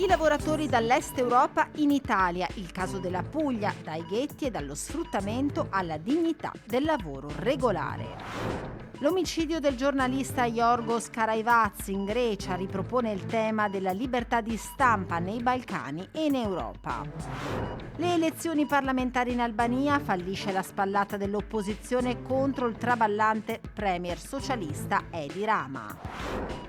I lavoratori dall'Est Europa in Italia, il caso della Puglia, dai ghetti e dallo sfruttamento alla dignità del lavoro regolare. L'omicidio del giornalista Yorgos Karaivaz in Grecia ripropone il tema della libertà di stampa nei Balcani e in Europa. Le elezioni parlamentari in Albania, fallisce la spallata dell'opposizione contro il traballante premier socialista Edi Rama.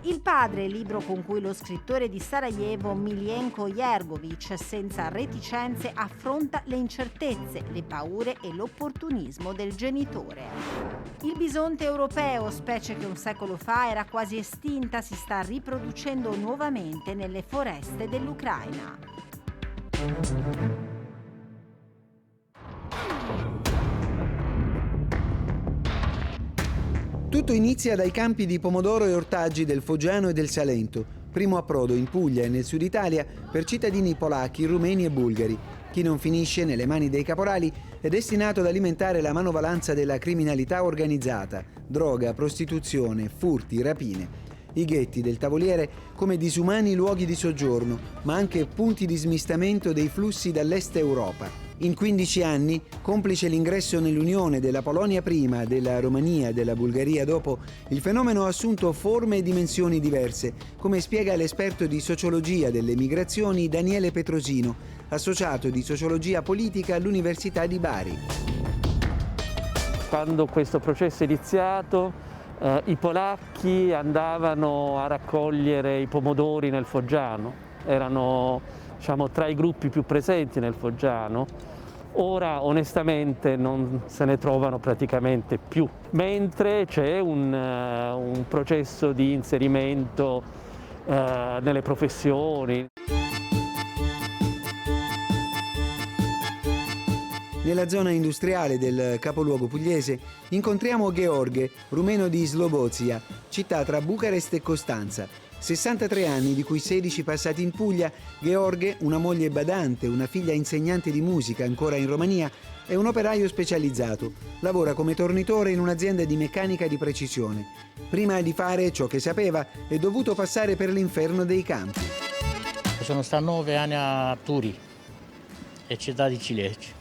Il padre, libro con cui lo scrittore di Sarajevo Miljenko Jergovic senza reticenze affronta le incertezze, le paure e l'opportunismo del genitore. Il bisonte europeo, specie che un secolo fa era quasi estinta, si sta riproducendo nuovamente nelle foreste dell'Ucraina. Tutto inizia dai campi di pomodoro e ortaggi del Foggiano e del Salento, primo approdo in Puglia e nel sud Italia per cittadini polacchi, rumeni e bulgari. Chi non finisce nelle mani dei caporali è destinato ad alimentare la manovalanza della criminalità organizzata, droga, prostituzione, furti, rapine. I ghetti del Tavoliere come disumani luoghi di soggiorno, ma anche punti di smistamento dei flussi dall'Est Europa. In 15 anni, complice l'ingresso nell'Unione della Polonia prima, della Romania e della Bulgaria dopo, il fenomeno ha assunto forme e dimensioni diverse, come spiega l'esperto di sociologia delle migrazioni Daniele Petrosino, associato di sociologia politica all'Università di Bari. Quando questo processo è iniziato, i polacchi andavano a raccogliere i pomodori nel Foggiano, erano tra i gruppi più presenti nel Foggiano. Ora onestamente non se ne trovano praticamente più, mentre c'è un processo di inserimento nelle professioni. Nella zona industriale del capoluogo pugliese incontriamo Gheorghe, rumeno di Slobozia, città tra Bucarest e Costanza. 63 anni, di cui 16 passati in Puglia, Gheorghe, una moglie badante, una figlia insegnante di musica ancora in Romania, è un operaio specializzato. Lavora come tornitore in un'azienda di meccanica di precisione. Prima di fare ciò che sapeva, è dovuto passare per l'inferno dei campi. Sono stato 9 anni a Turi, e città di ciliegie.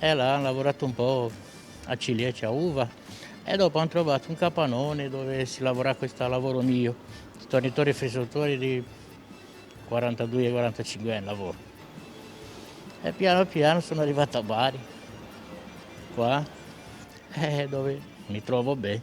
E là ho lavorato un po' a ciliegie, a uva, e dopo ho trovato un capannone dove si lavora questo lavoro mio, tornitori e frisatori di 42-45 anni lavoro. E piano piano sono arrivato a Bari, qua, dove mi trovo bene.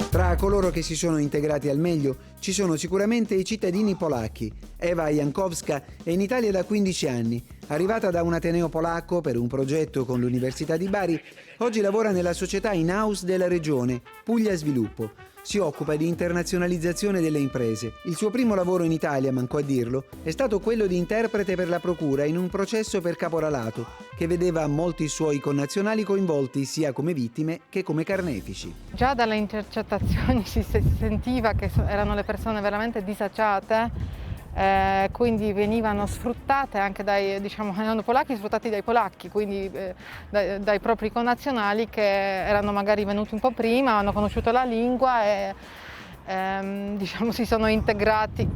Tra coloro che si sono integrati al meglio ci sono sicuramente i cittadini polacchi. Eva Jankowska è in Italia da 15 anni. Arrivata da un ateneo polacco per un progetto con l'Università di Bari, oggi lavora nella società in-house della regione, Puglia Sviluppo. Si occupa di internazionalizzazione delle imprese. Il suo primo lavoro in Italia, manco a dirlo, è stato quello di interprete per la procura in un processo per caporalato, che vedeva molti suoi connazionali coinvolti sia come vittime che come carnefici. Già dalle intercettazioni si sentiva che erano le persone veramente disagiate, quindi venivano sfruttate anche erano polacchi sfruttati dai polacchi, quindi dai propri connazionali che erano magari venuti un po' prima, hanno conosciuto la lingua e si sono integrati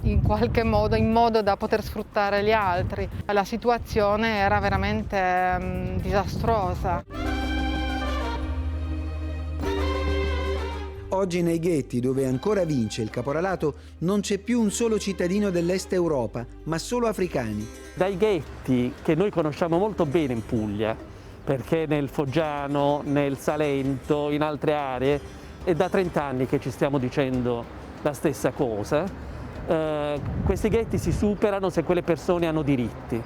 in qualche modo, in modo da poter sfruttare gli altri. La situazione era veramente disastrosa. Oggi nei ghetti, dove ancora vince il caporalato, non c'è più un solo cittadino dell'Est Europa, ma solo africani. Dai ghetti, che noi conosciamo molto bene in Puglia, perché nel Foggiano, nel Salento, in altre aree, è da 30 anni che ci stiamo dicendo la stessa cosa, questi ghetti si superano se quelle persone hanno diritti.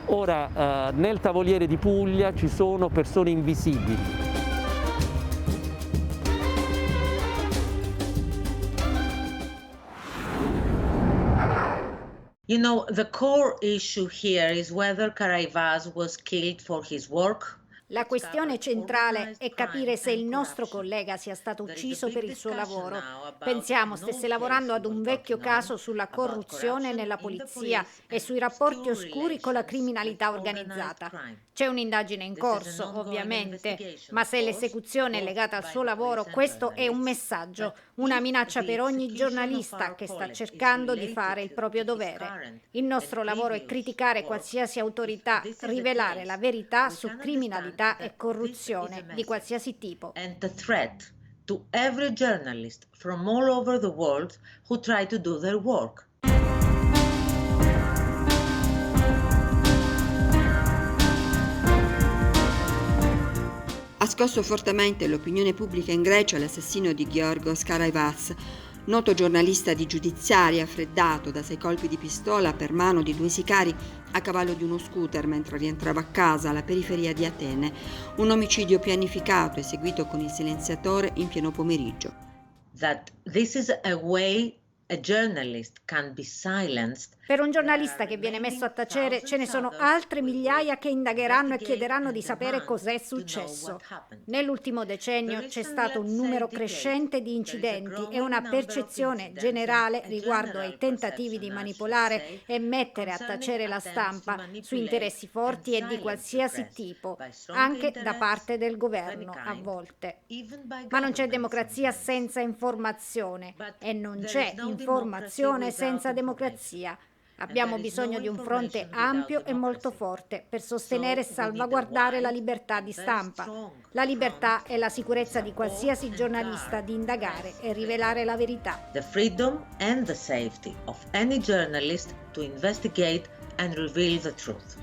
Ora, nel Tavoliere di Puglia ci sono persone invisibili. You know, the core issue here is whether Karaivaz was killed for his work La questione centrale è capire se il nostro collega sia stato ucciso per il suo lavoro. Pensiamo stesse lavorando ad un vecchio caso sulla corruzione nella polizia e sui rapporti oscuri con la criminalità organizzata. C'è un'indagine in corso, ovviamente, ma se l'esecuzione è legata al suo lavoro, questo è un messaggio, una minaccia per ogni giornalista che sta cercando di fare il proprio dovere. Il nostro lavoro è criticare qualsiasi autorità, rivelare la verità su criminalità e corruzione di qualsiasi tipo. And the threat to every journalist from all over the world who try to do their work. Ha scosso fortemente l'opinione pubblica in Grecia l'assassino di Giorgos Karaivas, noto giornalista di giudiziaria freddato da 6 colpi di pistola per mano di 2 sicari a cavallo di uno scooter mentre rientrava a casa alla periferia di Atene. Un omicidio pianificato eseguito con il silenziatore in pieno pomeriggio. That this is a way a journalist can be silenced. Per un giornalista che viene messo a tacere ce ne sono altre migliaia che indagheranno e chiederanno di sapere cos'è successo. Nell'ultimo decennio c'è stato un numero crescente di incidenti e una percezione generale riguardo ai tentativi di manipolare e mettere a tacere la stampa su interessi forti e di qualsiasi tipo, anche da parte del governo a volte. Ma non c'è democrazia senza informazione e non c'è informazione senza democrazia. Abbiamo bisogno di un fronte ampio e molto forte per sostenere e salvaguardare la libertà di stampa. La libertà e la sicurezza di qualsiasi giornalista di indagare e rivelare la verità. The freedom and the safety of any journalist to investigate and reveal the truth.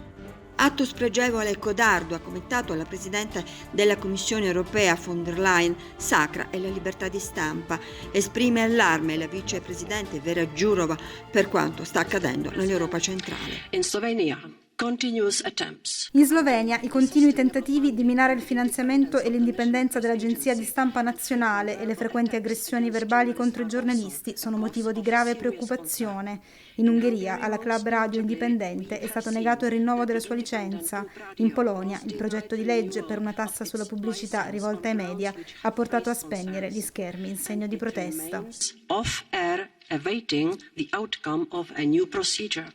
Atto spregevole e codardo, ha commentato la Presidente della Commissione europea von der Leyen. Sacra è la libertà di stampa. Esprime allarme la Vicepresidente Vera Jourova per quanto sta accadendo nell'Europa centrale. In Slovenia, in Slovenia i continui tentativi di minare il finanziamento e l'indipendenza dell'Agenzia di Stampa Nazionale e le frequenti aggressioni verbali contro i giornalisti sono motivo di grave preoccupazione. In Ungheria, alla Club Radio Indipendente è stato negato il rinnovo della sua licenza. In Polonia, il progetto di legge per una tassa sulla pubblicità rivolta ai media ha portato a spegnere gli schermi in segno di protesta. off-air awaiting the outcome of a new procedure.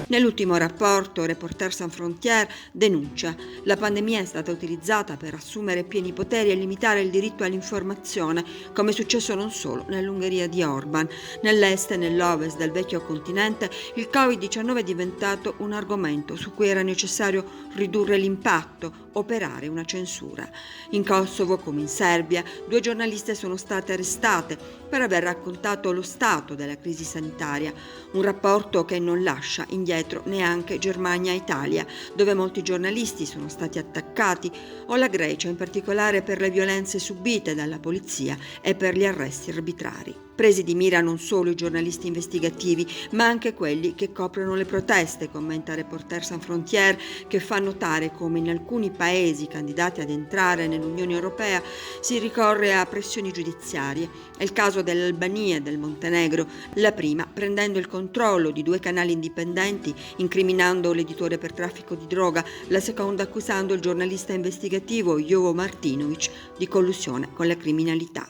Nell'ultimo rapporto, Reporters Sans Frontières denuncia: la pandemia è stata utilizzata per assumere pieni poteri e limitare il diritto all'informazione, come è successo non solo nell'Ungheria di Orban. Nell'est e nell'ovest del vecchio continente il Covid-19 è diventato un argomento su cui era necessario ridurre l'impatto, operare una censura. In Kosovo, come in Serbia, 2 giornaliste sono state arrestate per aver raccontato lo stato della crisi sanitaria, un rapporto che non lascia indietro neanche Germania e Italia, dove molti giornalisti sono stati attaccati, o la Grecia, in particolare per le violenze subite dalla polizia e per gli arresti arbitrari. Presi di mira non solo i giornalisti investigativi, ma anche quelli che coprono le proteste, commenta Reporters Sans Frontières, che fa notare come in alcuni paesi candidati ad entrare nell'Unione Europea si ricorre a pressioni giudiziarie. È il caso dell'Albania e del Montenegro, la prima prendendo il controllo di 2 canali indipendenti, incriminando l'editore per traffico di droga, la seconda accusando il giornalista investigativo Jovo Martinovic di collusione con la criminalità.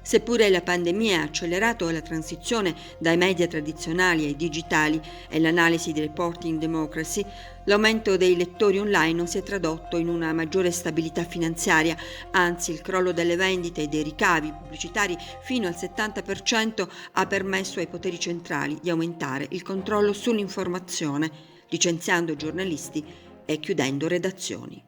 Seppure la pandemia ha accelerato la transizione dai media tradizionali ai digitali e l'analisi di Reporting Democracy, l'aumento dei lettori online non si è tradotto in una maggiore stabilità finanziaria, anzi il crollo delle vendite e dei ricavi pubblicitari fino al 70% ha permesso ai poteri centrali di aumentare il controllo sull'informazione, licenziando giornalisti e chiudendo redazioni.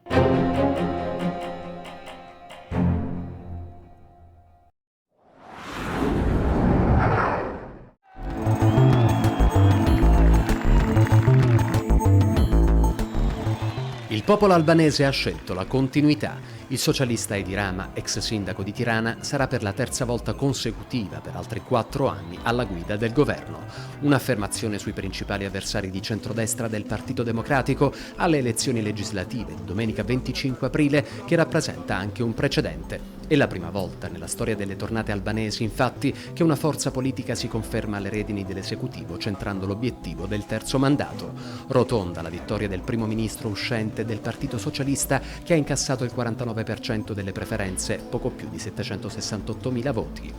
Il popolo albanese ha scelto la continuità. Il socialista Edi Rama, ex sindaco di Tirana, sarà per la terza volta consecutiva per altri 4 anni alla guida del governo. Un'affermazione sui principali avversari di centrodestra del Partito Democratico alle elezioni legislative di domenica 25 aprile, che rappresenta anche un precedente. È la prima volta nella storia delle tornate albanesi, infatti, che una forza politica si conferma alle redini dell'esecutivo, centrando l'obiettivo del terzo mandato. Rotonda la vittoria del primo ministro uscente del Partito Socialista, che ha incassato il 49% delle preferenze, poco più di 768.000 voti.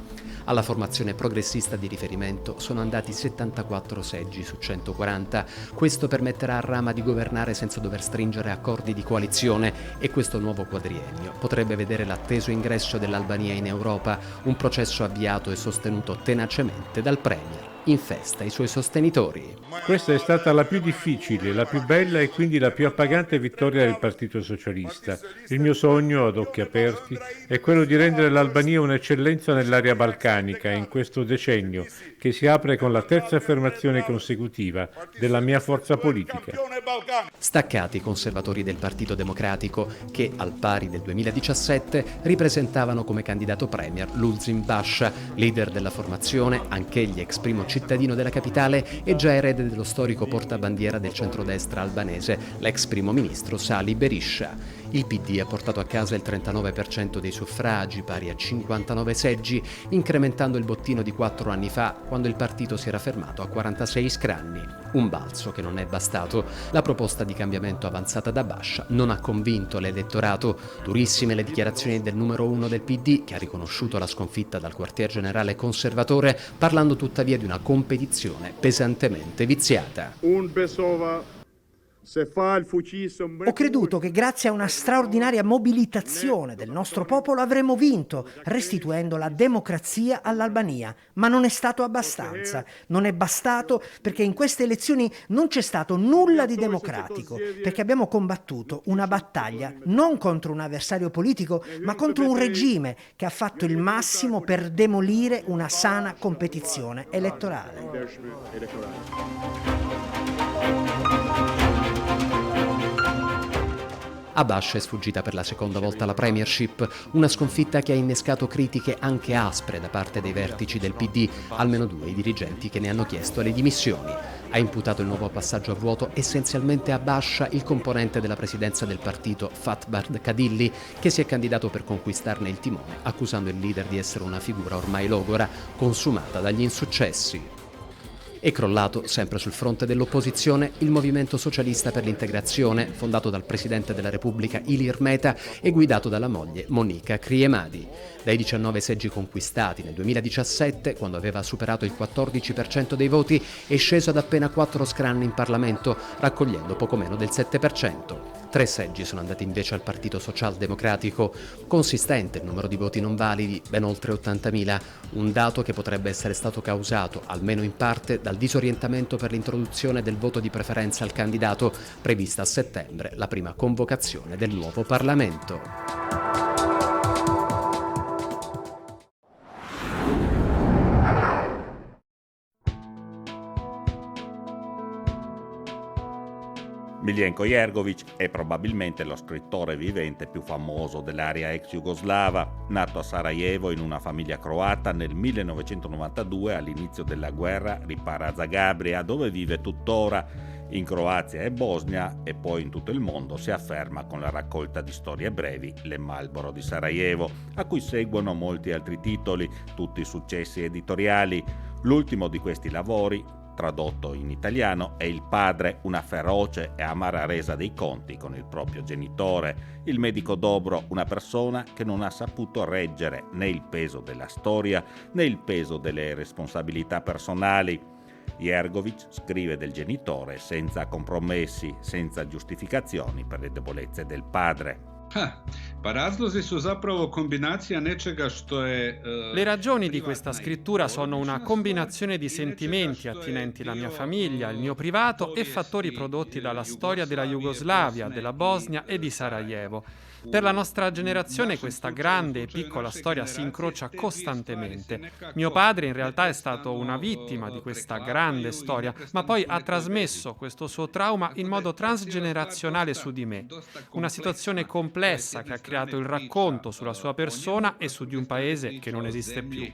Alla formazione progressista di riferimento sono andati 74 seggi su 140. Questo permetterà a Rama di governare senza dover stringere accordi di coalizione, e questo nuovo quadriennio potrebbe vedere l'atteso ingresso dell'Albania in Europa, un processo avviato e sostenuto tenacemente dal Premier, in festa i suoi sostenitori. Questa è stata la più difficile, la più bella e quindi la più appagante vittoria del Partito Socialista. Il mio sogno, ad occhi aperti, è quello di rendere l'Albania un'eccellenza nell'area balcanica in questo decennio, che si apre con la terza affermazione consecutiva della mia forza politica. Staccati i conservatori del Partito Democratico, che, al pari del 2017, ripresentavano come candidato premier Lulzim Basha, leader della formazione, anch'egli ex primo cittadino della capitale e già erede dello storico portabandiera del centrodestra albanese, l'ex primo ministro Sali Berisha. Il PD ha portato a casa il 39% dei suffragi, pari a 59 seggi, incrementando il bottino di 4 anni fa, quando il partito si era fermato a 46 scranni. Un balzo che non è bastato. La proposta di cambiamento avanzata da Basha non ha convinto l'elettorato. Durissime le dichiarazioni del numero 1 del PD, che ha riconosciuto la sconfitta dal quartier generale conservatore, parlando tuttavia di una competizione pesantemente viziata. Ho creduto che grazie a una straordinaria mobilitazione del nostro popolo avremmo vinto, restituendo la democrazia all'Albania, ma non è stato abbastanza. Non è bastato perché in queste elezioni non c'è stato nulla di democratico, perché abbiamo combattuto una battaglia non contro un avversario politico, ma contro un regime che ha fatto il massimo per demolire una sana competizione elettorale. A Basha è sfuggita per la seconda volta la premiership, una sconfitta che ha innescato critiche anche aspre da parte dei vertici del PD, almeno 2 i dirigenti che ne hanno chiesto le dimissioni. Ha imputato il nuovo passaggio a vuoto essenzialmente a Basha, il componente della presidenza del partito Fatbard Kadilli, che si è candidato per conquistarne il timone, accusando il leader di essere una figura ormai logora, consumata dagli insuccessi. È crollato, sempre sul fronte dell'opposizione, il Movimento Socialista per l'Integrazione, fondato dal Presidente della Repubblica Ilir Meta e guidato dalla moglie Monika Kriemadi. Dai 19 seggi conquistati nel 2017, quando aveva superato il 14% dei voti, è sceso ad appena 4 scranni in Parlamento, raccogliendo poco meno del 7%. 3 seggi sono andati invece al Partito Socialdemocratico. Consistente il numero di voti non validi, ben oltre 80.000, un dato che potrebbe essere stato causato, almeno in parte, dal disorientamento per l'introduzione del voto di preferenza al candidato, prevista a settembre, la prima convocazione del nuovo Parlamento. Miljenko Jergović è probabilmente lo scrittore vivente più famoso dell'area ex jugoslava. Nato a Sarajevo in una famiglia croata, nel 1992, all'inizio della guerra, ripara a Zagabria, dove vive tuttora. In Croazia e Bosnia, e poi in tutto il mondo, si afferma con la raccolta di storie brevi Le Marlboro di Sarajevo, a cui seguono molti altri titoli, tutti successi editoriali. L'ultimo di questi lavori, tradotto in italiano, è Il padre, una feroce e amara resa dei conti con il proprio genitore. Il medico Dobro, una persona che non ha saputo reggere né il peso della storia né il peso delle responsabilità personali. Jergović scrive del genitore senza compromessi, senza giustificazioni per le debolezze del padre. Le ragioni di questa scrittura sono una combinazione di sentimenti attinenti alla mia famiglia, il mio privato e fattori prodotti dalla storia della Jugoslavia, della Bosnia e di Sarajevo. Per la nostra generazione questa grande e piccola storia si incrocia costantemente. Mio padre in realtà è stato una vittima di questa grande storia, ma poi ha trasmesso questo suo trauma in modo transgenerazionale su di me. Una situazione complessa che ha creato il racconto sulla sua persona e su di un paese che non esiste più.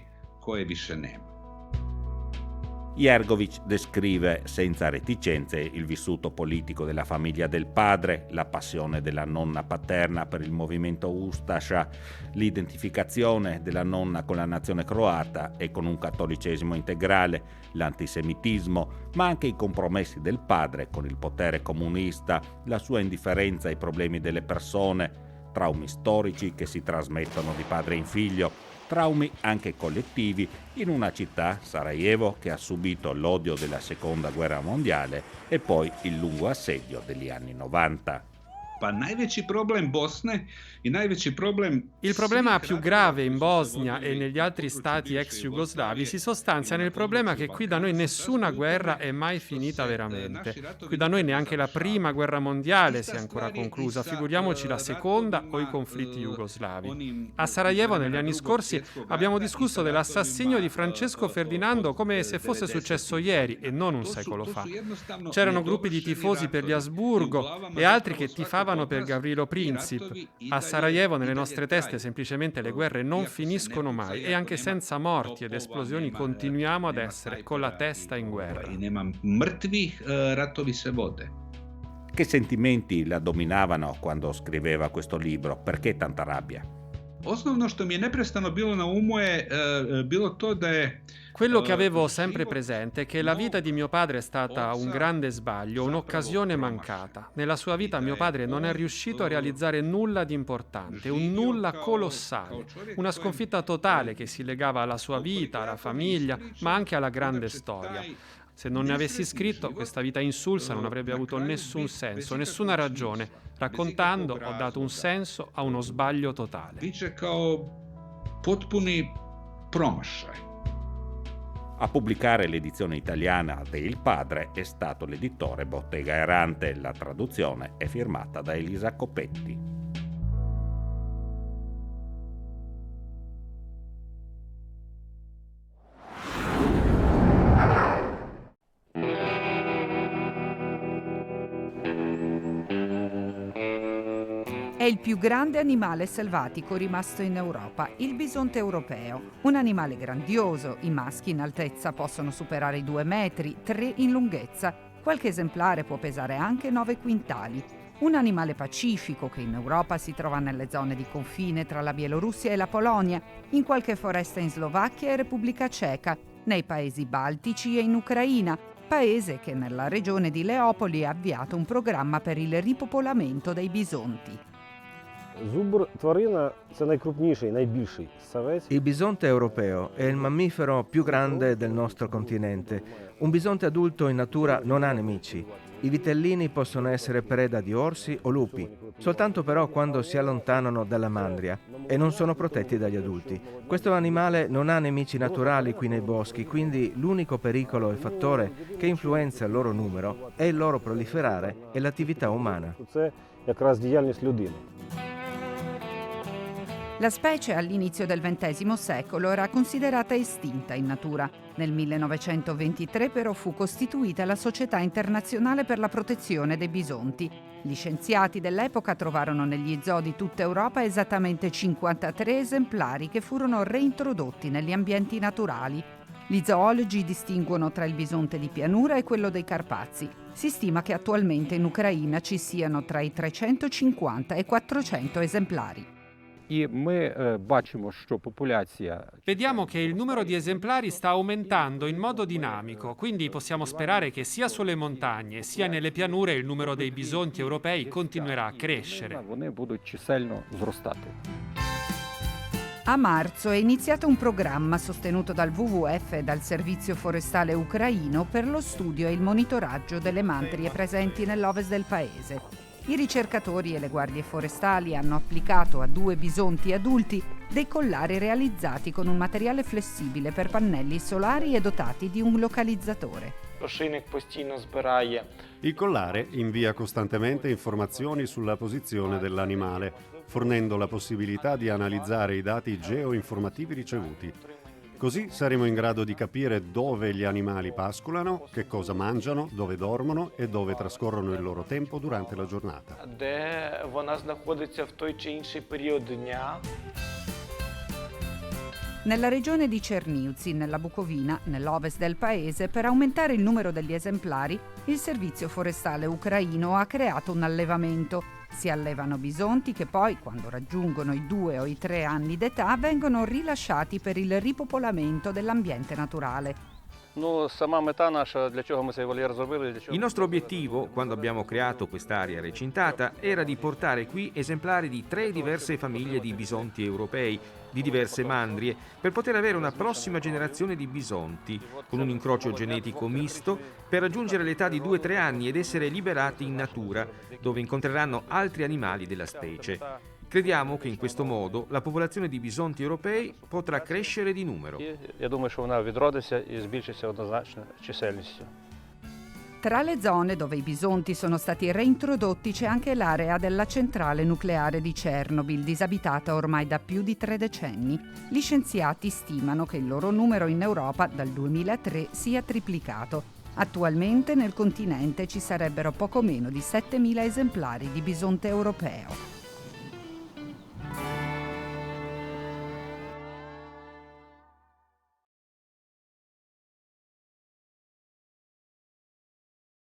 Jergović descrive senza reticenze il vissuto politico della famiglia del padre, la passione della nonna paterna per il movimento Ustascia, l'identificazione della nonna con la nazione croata e con un cattolicesimo integrale, l'antisemitismo, ma anche i compromessi del padre con il potere comunista, la sua indifferenza ai problemi delle persone, traumi storici che si trasmettono di padre in figlio, traumi anche collettivi in una città, Sarajevo, che ha subito l'odio della Seconda Guerra Mondiale e poi il lungo assedio degli anni 90. Il problema più grave in Bosnia e negli altri stati ex jugoslavi si sostanzia nel problema che qui da noi nessuna guerra è mai finita veramente. Qui da noi neanche la prima guerra mondiale si è ancora conclusa, figuriamoci la seconda o i conflitti jugoslavi. A Sarajevo negli anni scorsi abbiamo discusso dell'assassinio di Francesco Ferdinando come se fosse successo ieri e non un secolo fa. C'erano gruppi di tifosi per gli Asburgo e altri che tifavano per Gavrilo Princip. A Sarajevo nelle nostre teste semplicemente le guerre non finiscono mai e anche senza morti ed esplosioni continuiamo ad essere con la testa in guerra. Che sentimenti la dominavano quando scriveva questo libro? Perché tanta rabbia? Quello che avevo sempre presente è che la vita di mio padre è stata un grande sbaglio, un'occasione mancata. Nella sua vita mio padre non è riuscito a realizzare nulla di importante, un nulla colossale, una sconfitta totale che si legava alla sua vita, alla famiglia, ma anche alla grande storia. Se non ne avessi scritto, questa vita insulsa non avrebbe avuto nessun senso, nessuna ragione. Raccontando, ho dato un senso a uno sbaglio totale. A pubblicare l'edizione italiana de Il Padre è stato l'editore Bottega Errante. La traduzione è firmata da Elisa Coppetti. È il più grande animale selvatico rimasto in Europa, il bisonte europeo. Un animale grandioso, i maschi in altezza possono superare i 2 metri, 3 in lunghezza. Qualche esemplare può pesare anche 9 quintali. Un animale pacifico che in Europa si trova nelle zone di confine tra la Bielorussia e la Polonia, in qualche foresta in Slovacchia e Repubblica Ceca, nei paesi baltici e in Ucraina, paese che nella regione di Leopoli ha avviato un programma per il ripopolamento dei bisonti. Il bisonte europeo è il mammifero più grande del nostro continente. Un bisonte adulto in natura non ha nemici. I vitellini possono essere preda di orsi o lupi, soltanto però quando si allontanano dalla mandria e non sono protetti dagli adulti. Questo animale non ha nemici naturali qui nei boschi, quindi l'unico pericolo e fattore che influenza il loro numero è il loro proliferare e l'attività umana. La specie all'inizio del XX secolo era considerata estinta in natura. Nel 1923 però fu costituita la Società Internazionale per la Protezione dei Bisonti. Gli scienziati dell'epoca trovarono negli zoo di tutta Europa esattamente 53 esemplari che furono reintrodotti negli ambienti naturali. Gli zoologi distinguono tra il bisonte di pianura e quello dei Carpazi. Si stima che attualmente in Ucraina ci siano tra i 350 e 400 esemplari. Vediamo che il numero di esemplari sta aumentando in modo dinamico, quindi possiamo sperare che sia sulle montagne sia nelle pianure il numero dei bisonti europei continuerà a crescere. A marzo è iniziato un programma sostenuto dal WWF e dal Servizio Forestale Ucraino per lo studio e il monitoraggio delle mandrie presenti nell'ovest del paese. I ricercatori e le guardie forestali hanno applicato a 2 bisonti adulti dei collari realizzati con un materiale flessibile per pannelli solari e dotati di un localizzatore. Il collare invia costantemente informazioni sulla posizione dell'animale, fornendo la possibilità di analizzare i dati geoinformativi ricevuti. Così saremo in grado di capire dove gli animali pascolano, che cosa mangiano, dove dormono e dove trascorrono il loro tempo durante la giornata. Nella regione di Černivci, nella Bucovina, nell'ovest del paese, per aumentare il numero degli esemplari, il servizio forestale ucraino ha creato un allevamento. Si allevano bisonti che poi, quando raggiungono i 2 o i 3 anni d'età, vengono rilasciati per il ripopolamento dell'ambiente naturale. Il nostro obiettivo, quando abbiamo creato quest'area recintata, era di portare qui esemplari di 3 diverse famiglie di bisonti europei, di diverse mandrie, per poter avere una prossima generazione di bisonti, con un incrocio genetico misto, per raggiungere l'età di 2-3 anni ed essere liberati in natura, dove incontreranno altri animali della specie. Crediamo che in questo modo la popolazione di bisonti europei potrà crescere di numero. Tra le zone dove i bisonti sono stati reintrodotti c'è anche l'area della centrale nucleare di Chernobyl, disabitata ormai da più di 3 decenni. Gli scienziati stimano che il loro numero in Europa dal 2003 sia triplicato. Attualmente nel continente ci sarebbero poco meno di 7.000 esemplari di bisonte europeo.